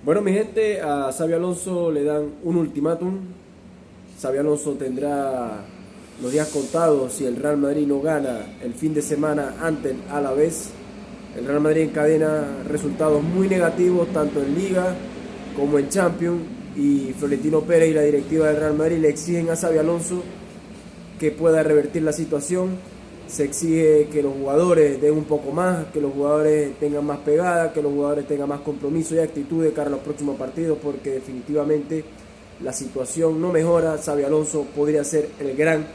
Bueno, mi gente, a Xabi Alonso le dan un ultimátum. Xabi Alonso tendrá los días contados si el Real Madrid no gana el fin de semana ante el Alavés. El Real Madrid encadena resultados muy negativos tanto en Liga como en Champions, y Florentino Pérez y la directiva del Real Madrid le exigen a Xabi Alonso que pueda revertir la situación. Se exige que los jugadores den un poco más, que los jugadores tengan más pegada, que los jugadores tengan más compromiso y actitud de cara a los próximos partidos, porque definitivamente la situación no mejora. Xabi Alonso podría ser el gran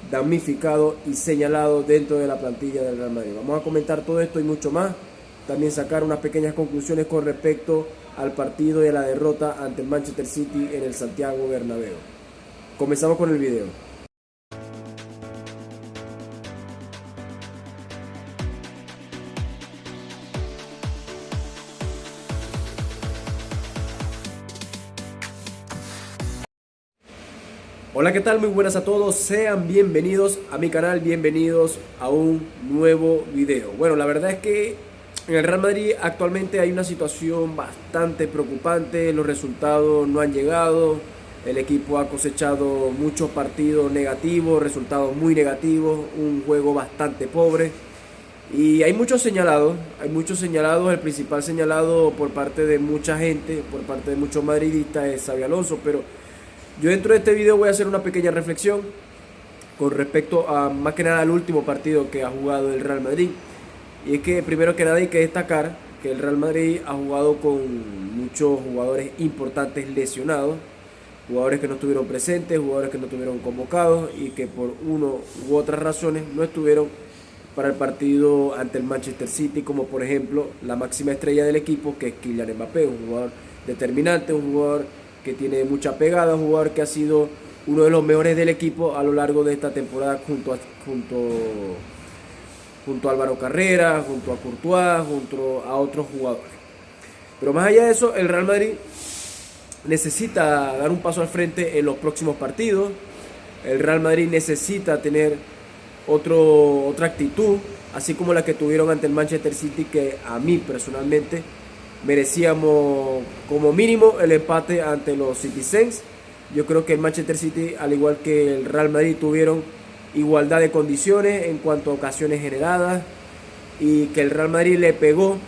damnificado y señalado dentro de la plantilla del Real Madrid. Vamos a comentar todo esto y mucho más. También sacar unas pequeñas conclusiones con respecto al partido y a la derrota ante el Manchester City en el Santiago Bernabéu. Comenzamos con el video. Hola, ¿qué tal? Muy buenas a todos, sean bienvenidos a mi canal, bienvenidos a un nuevo video. Bueno, la verdad es que en el Real Madrid actualmente hay una situación bastante preocupante, los resultados no han llegado, el equipo ha cosechado muchos partidos negativos, resultados muy negativos, un juego bastante pobre. Y hay muchos señalados, el principal señalado por parte de mucha gente, por parte de muchos madridistas es Xabi Alonso, pero yo dentro de este video voy a hacer una pequeña reflexión con respecto a más que nada al último partido que ha jugado el Real Madrid. Y es que primero que nada hay que destacar que el Real Madrid ha jugado con muchos jugadores importantes lesionados, jugadores que no estuvieron presentes, jugadores que no estuvieron convocados y que por uno u otras razones no estuvieron para el partido ante el Manchester City, como por ejemplo la máxima estrella del equipo, que es Kylian Mbappé, un jugador determinante, un jugador que tiene mucha pegada, un jugador que ha sido uno de los mejores del equipo a lo largo de esta temporada junto a Álvaro Carrera, junto a Courtois, junto a otros jugadores. Pero más allá de eso, el Real Madrid necesita dar un paso al frente en los próximos partidos. El Real Madrid necesita tener otra actitud, así como la que tuvieron ante el Manchester City, que a mí personalmente merecíamos como mínimo el empate ante los Citizens. Yo creo que el Manchester City, al igual que el Real Madrid, tuvieron igualdad de condiciones en cuanto a ocasiones generadas, y que el Real Madrid le pegó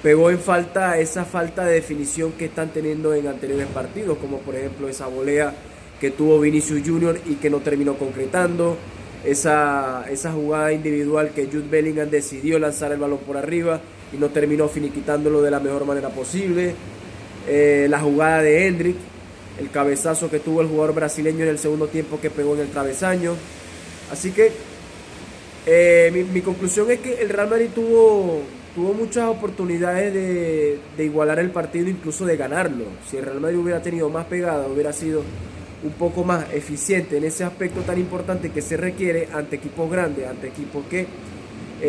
en falta esa falta de definición que están teniendo en anteriores partidos, como por ejemplo esa volea que tuvo Vinicius Junior y que no terminó concretando, esa jugada individual que Jude Bellingham decidió lanzar el balón por arriba y no terminó finiquitándolo de la mejor manera posible, la jugada de Endrick, el cabezazo que tuvo el jugador brasileño en el segundo tiempo que pegó en el travesaño. Así que mi conclusión es que el Real Madrid tuvo muchas oportunidades de igualar el partido, incluso de ganarlo. Si el Real Madrid hubiera tenido más pegada, hubiera sido un poco más eficiente en ese aspecto tan importante que se requiere ante equipos grandes, ante equipos que,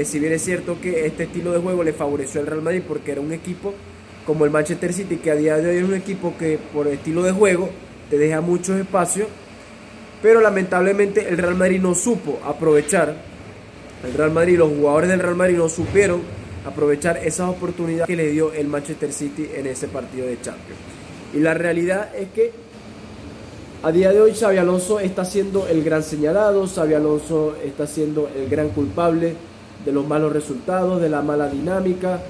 si bien es cierto que este estilo de juego le favoreció al Real Madrid porque era un equipo como el Manchester City, que a día de hoy es un equipo que por estilo de juego te deja muchos espacios, pero lamentablemente el Real Madrid no supo aprovechar, los jugadores del Real Madrid no supieron aprovechar esas oportunidades que le dio el Manchester City en ese partido de Champions. Y la realidad es que a día de hoy Xabi Alonso está siendo el gran señalado, Xabi Alonso está siendo el gran culpable de los malos resultados, de la mala dinámica,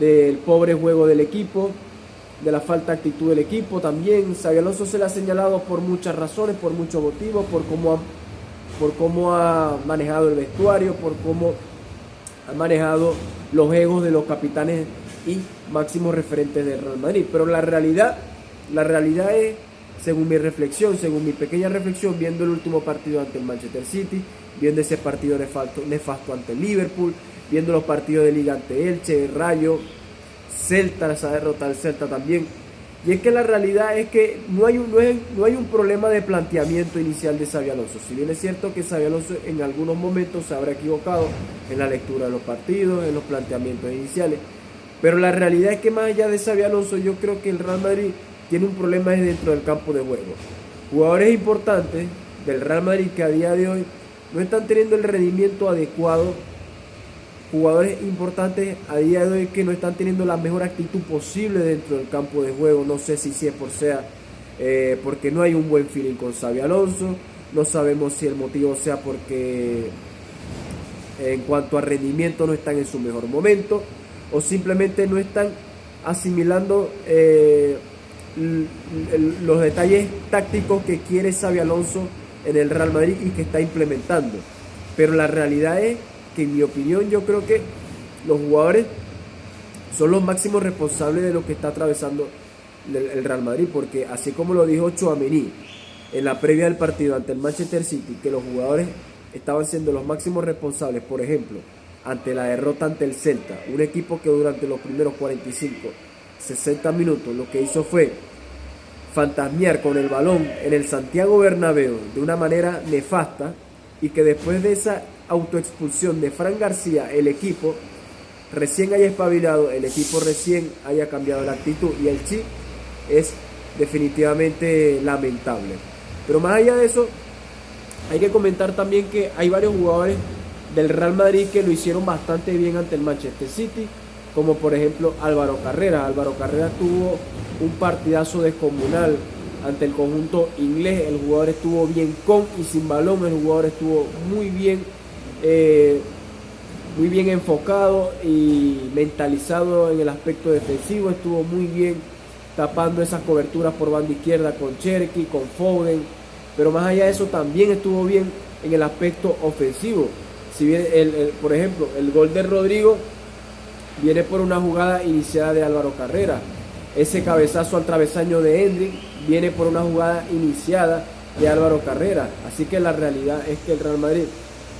del pobre juego del equipo, de la falta de actitud del equipo. También Xabi Alonso se le ha señalado por muchas razones, por muchos motivos, por cómo ha manejado el vestuario, por cómo ha manejado los egos de los capitanes y máximos referentes del Real Madrid. Pero la realidad es, según mi reflexión, según mi pequeña reflexión, viendo el último partido ante el Manchester City, viendo ese partido nefasto ante el Liverpool, viendo los partidos de Liga ante Elche, Rayo, Celta, esa derrota del Celta también. Y es que la realidad es que no hay un problema de planteamiento inicial de Xabi Alonso. Si bien es cierto que Xabi Alonso en algunos momentos se habrá equivocado en la lectura de los partidos, en los planteamientos iniciales, pero la realidad es que más allá de Xabi Alonso, yo creo que el Real Madrid tiene un problema dentro del campo de juego. Jugadores importantes del Real Madrid que a día de hoy no están teniendo el rendimiento adecuado jugadores importantes a día de hoy que no están teniendo la mejor actitud posible dentro del campo de juego. No sé si es porque no hay un buen feeling con Xabi Alonso. No sabemos si el motivo sea porque en cuanto a rendimiento no están en su mejor momento, o simplemente no están asimilando los detalles tácticos que quiere Xabi Alonso en el Real Madrid y que está implementando. Pero la realidad es que, en mi opinión, yo creo que los jugadores son los máximos responsables de lo que está atravesando el Real Madrid, porque así como lo dijo Tchouaméni en la previa del partido ante el Manchester City, que los jugadores estaban siendo los máximos responsables, por ejemplo, ante la derrota ante el Celta, un equipo que durante los primeros 45, 60 minutos lo que hizo fue fantasmear con el balón en el Santiago Bernabéu de una manera nefasta, y que después de esa autoexpulsión de Fran García, el equipo recién haya espabilado, el equipo recién haya cambiado la actitud, y el chip es definitivamente lamentable. Pero más allá de eso, hay que comentar también que hay varios jugadores del Real Madrid que lo hicieron bastante bien ante el Manchester City, como por ejemplo Álvaro Carrera. Álvaro Carrera tuvo un partidazo descomunal ante el conjunto inglés. El jugador estuvo bien con y sin balón, el jugador estuvo muy bien enfocado y mentalizado en el aspecto defensivo, estuvo muy bien tapando esas coberturas por banda izquierda con Cherki, con Foden, pero más allá de eso también estuvo bien en el aspecto ofensivo. Si bien por ejemplo el gol de Rodrigo viene por una jugada iniciada de Álvaro Carrera, ese cabezazo al travesaño de Endrick viene por una jugada iniciada de Álvaro Carrera. Así que la realidad es que el Real Madrid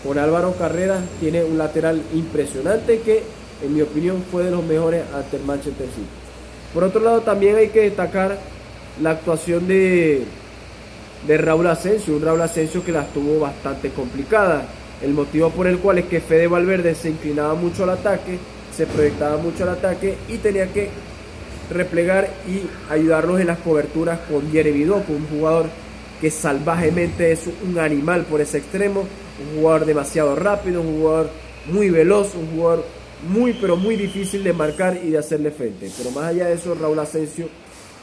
con Álvaro Carrera tiene un lateral impresionante que, en mi opinión, fue de los mejores ante el Manchester City. Por otro lado, también hay que destacar la actuación de Raúl Asensio, un Raúl Asensio que la tuvo bastante complicada. El motivo por el cual es que Fede Valverde se inclinaba mucho al ataque, se proyectaba mucho al ataque y tenía que replegar y ayudarlos en las coberturas con Jeremy Doku, un jugador que salvajemente es un animal por ese extremo, un jugador demasiado rápido, un jugador muy veloz, un jugador muy difícil de marcar y de hacerle frente. Pero más allá de eso, Raúl Asensio,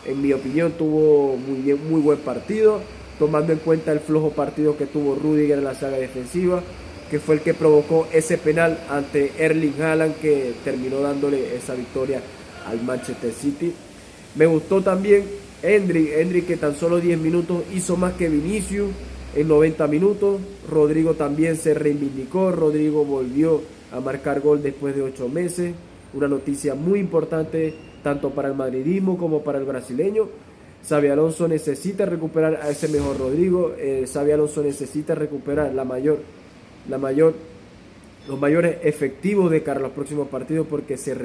en mi opinión, tuvo muy buen partido, tomando en cuenta el flojo partido que tuvo Rüdiger en la saga defensiva, que fue el que provocó ese penal ante Erling Haaland, que terminó dándole esa victoria al Manchester City. Me gustó también Endrick, que tan solo 10 minutos hizo más que Vinicius en 90 minutos. Rodrigo también se reivindicó, Rodrigo volvió a marcar gol después de 8 meses, una noticia muy importante tanto para el madridismo como para el brasileño. Xabi Alonso necesita recuperar a ese mejor Rodrigo, Xabi Alonso necesita recuperar los mayores efectivos de cara a los próximos partidos, porque se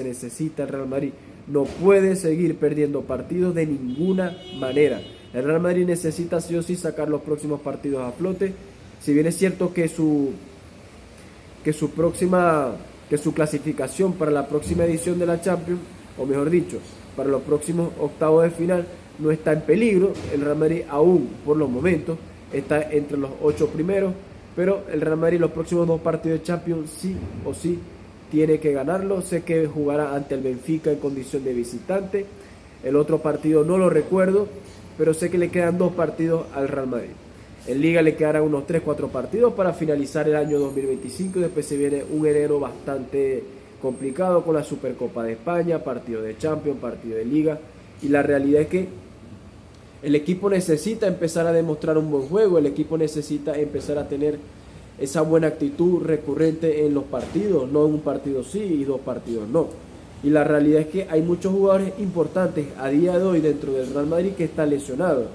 necesita. El Real Madrid no puede seguir perdiendo partidos de ninguna manera. El Real Madrid necesita sí o sí sacar los próximos partidos a flote. Si bien es cierto que su clasificación para la próxima edición de la Champions, o mejor dicho, para los próximos octavos de final, no está en peligro. El Real Madrid aún, por los momentos, está entre los 8 primeros, pero el Real Madrid los próximos 2 partidos de Champions sí o sí tiene que ganarlo. Sé que jugará ante el Benfica en condición de visitante. El otro partido no lo recuerdo, pero sé que le quedan 2 partidos al Real Madrid. En Liga le quedarán unos 3-4 partidos para finalizar el año 2025, y después se viene un enero bastante complicado con la Supercopa de España, partido de Champions, partido de Liga, y la realidad es que el equipo necesita empezar a demostrar un buen juego, el equipo necesita empezar a tener esa buena actitud recurrente en los partidos, no en un partido sí y 2 partidos no. Y la realidad es que hay muchos jugadores importantes a día de hoy dentro del Real Madrid que están lesionados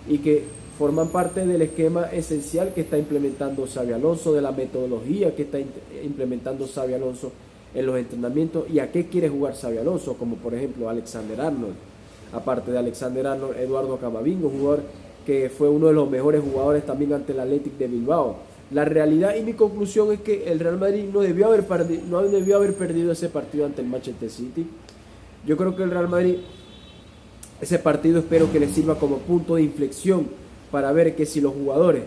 y que forman parte del esquema esencial que está implementando Xabi Alonso, de la metodología que está implementando Xabi Alonso en los entrenamientos y a qué quiere jugar Xabi Alonso, como por ejemplo Alexander Arnold. Aparte de Alexander Arnold, Eduardo Camavinga, un jugador que fue uno de los mejores jugadores también ante el Athletic de Bilbao. La realidad y mi conclusión es que el Real Madrid no debió haber perdido ese partido ante el Manchester City. Yo creo que el Real Madrid, ese partido espero que le sirva como punto de inflexión para ver que si los jugadores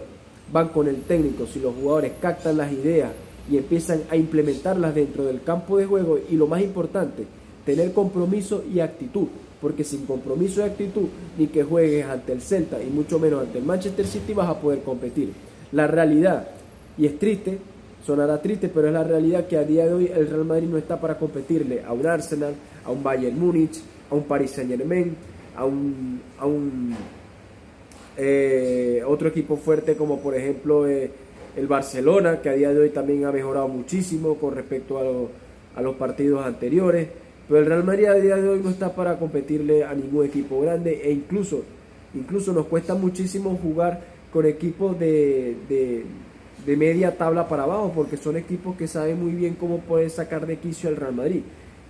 van con el técnico, si los jugadores captan las ideas y empiezan a implementarlas dentro del campo de juego, y lo más importante, tener compromiso y actitud, porque sin compromiso y actitud, ni que juegues ante el Celta y mucho menos ante el Manchester City vas a poder competir. La realidad, y es triste, sonará triste, pero es la realidad, que a día de hoy el Real Madrid no está para competirle a un Arsenal, a un Bayern Múnich, a un Paris Saint-Germain, a un otro equipo fuerte como por ejemplo el Barcelona, que a día de hoy también ha mejorado muchísimo con respecto a los partidos anteriores. Pero el Real Madrid a día de hoy no está para competirle a ningún equipo grande, e incluso nos cuesta muchísimo jugar con equipos de media tabla para abajo, porque son equipos que saben muy bien cómo poder sacar de quicio al Real Madrid,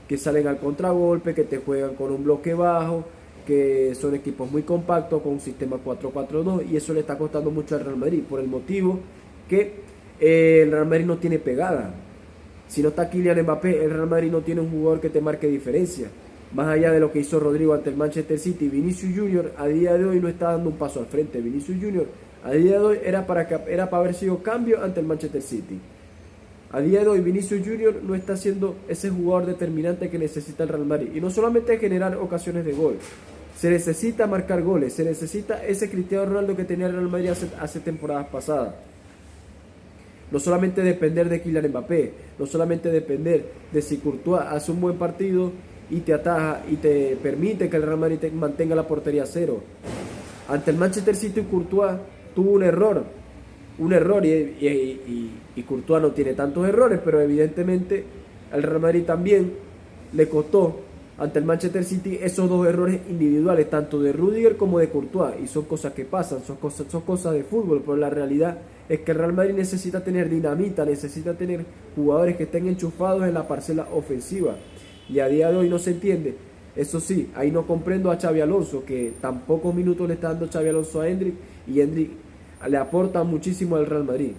que salen al contragolpe, que te juegan con un bloque bajo, que son equipos muy compactos con un sistema 4-4-2, y eso le está costando mucho al Real Madrid, por el motivo que el Real Madrid no tiene pegada. Si no está Kylian Mbappé, el Real Madrid no tiene un jugador que te marque diferencia. Más allá de lo que hizo Rodrigo ante el Manchester City, Vinicius Junior a día de hoy no está dando un paso al frente. Vinicius Junior a día de hoy era para haber sido cambio ante el Manchester City. A día de hoy Vinicius Junior no está siendo ese jugador determinante que necesita el Real Madrid. Y no solamente generar ocasiones de gol, se necesita marcar goles, se necesita ese Cristiano Ronaldo que tenía el Real Madrid hace temporadas pasadas. No solamente depender de Kylian Mbappé, no solamente depender de si Courtois hace un buen partido y te ataja y te permite que el Real Madrid mantenga la portería a cero. Ante el Manchester City, Courtois tuvo un error y Courtois no tiene tantos errores, pero evidentemente al Real Madrid también le costó ante el Manchester City esos dos errores individuales, tanto de Rudiger como de Courtois, y son cosas que pasan, son cosas de fútbol, pero la realidad es que el Real Madrid necesita tener dinamita, necesita tener jugadores que estén enchufados en la parcela ofensiva, y a día de hoy no se entiende. Eso sí, ahí no comprendo a Xabi Alonso, que tan pocos minutos le está dando Xabi Alonso a Endrick, y Endrick le aporta muchísimo al Real Madrid.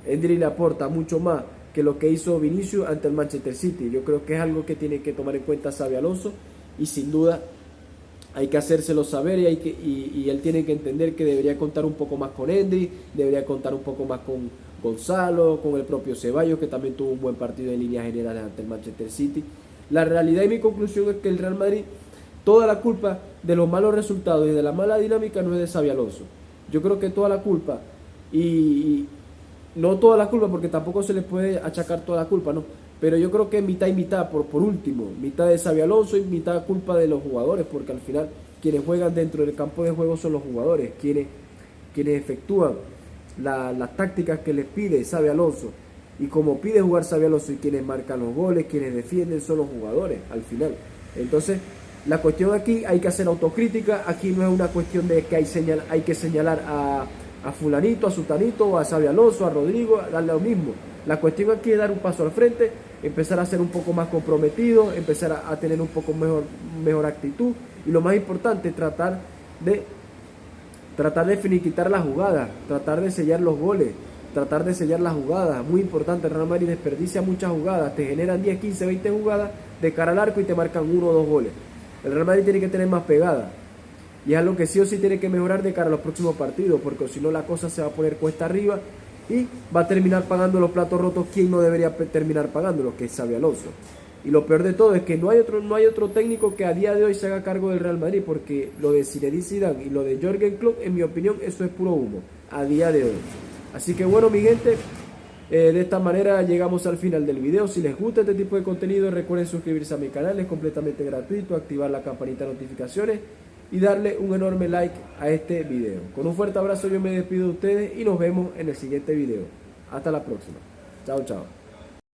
Endrick le aporta mucho más que lo que hizo Vinicius ante el Manchester City. Yo creo que es algo que tiene que tomar en cuenta Xabi Alonso, y sin duda hay que hacérselo saber, y él tiene que entender que debería contar un poco más con Endrick, debería contar un poco más con Gonzalo, con el propio Ceballos, que también tuvo un buen partido en líneas generales ante el Manchester City. La realidad y mi conclusión es que el Real Madrid, toda la culpa de los malos resultados y de la mala dinámica no es de Xabi Alonso. Yo creo que toda la culpa, y no toda la culpa porque tampoco se le puede achacar toda la culpa, no, pero yo creo que mitad y mitad, por último, mitad de Xabi Alonso y mitad culpa de los jugadores, porque al final quienes juegan dentro del campo de juego son los jugadores, quienes efectúan las tácticas que les pide Xabi Alonso, y como pide jugar Xabi Alonso, y quienes marcan los goles, quienes defienden son los jugadores al final. Entonces la cuestión aquí, hay que hacer autocrítica. Aquí no es una cuestión de que hay que señalar a fulanito, a sutanito, o a Xabi Alonso, a Rodrigo, darle lo mismo. La cuestión aquí es dar un paso al frente, empezar a ser un poco más comprometido, empezar a tener un poco mejor actitud, y lo más importante, tratar de finiquitar la jugada, tratar de sellar los goles, tratar de sellar las jugadas. Muy importante, el Real Madrid desperdicia muchas jugadas, te generan 10, 15, 20 jugadas de cara al arco y te marcan 1 o 2 goles. El Real Madrid tiene que tener más pegada, y es algo que sí o sí tiene que mejorar de cara a los próximos partidos, porque si no la cosa se va a poner cuesta arriba y va a terminar pagando los platos rotos quien no debería terminar pagándolos, que es Xabi Alonso. Y lo peor de todo es que no hay otro técnico que a día de hoy se haga cargo del Real Madrid, porque lo de Zinedine Zidane y lo de Jürgen Klopp, en mi opinión, eso es puro humo a día de hoy. Así que bueno, mi gente, de esta manera llegamos al final del video. Si les gusta este tipo de contenido, recuerden suscribirse a mi canal, es completamente gratuito, activar la campanita de notificaciones y darle un enorme like a este video. Con un fuerte abrazo yo me despido de ustedes y nos vemos en el siguiente video. Hasta la próxima. Chao, chao.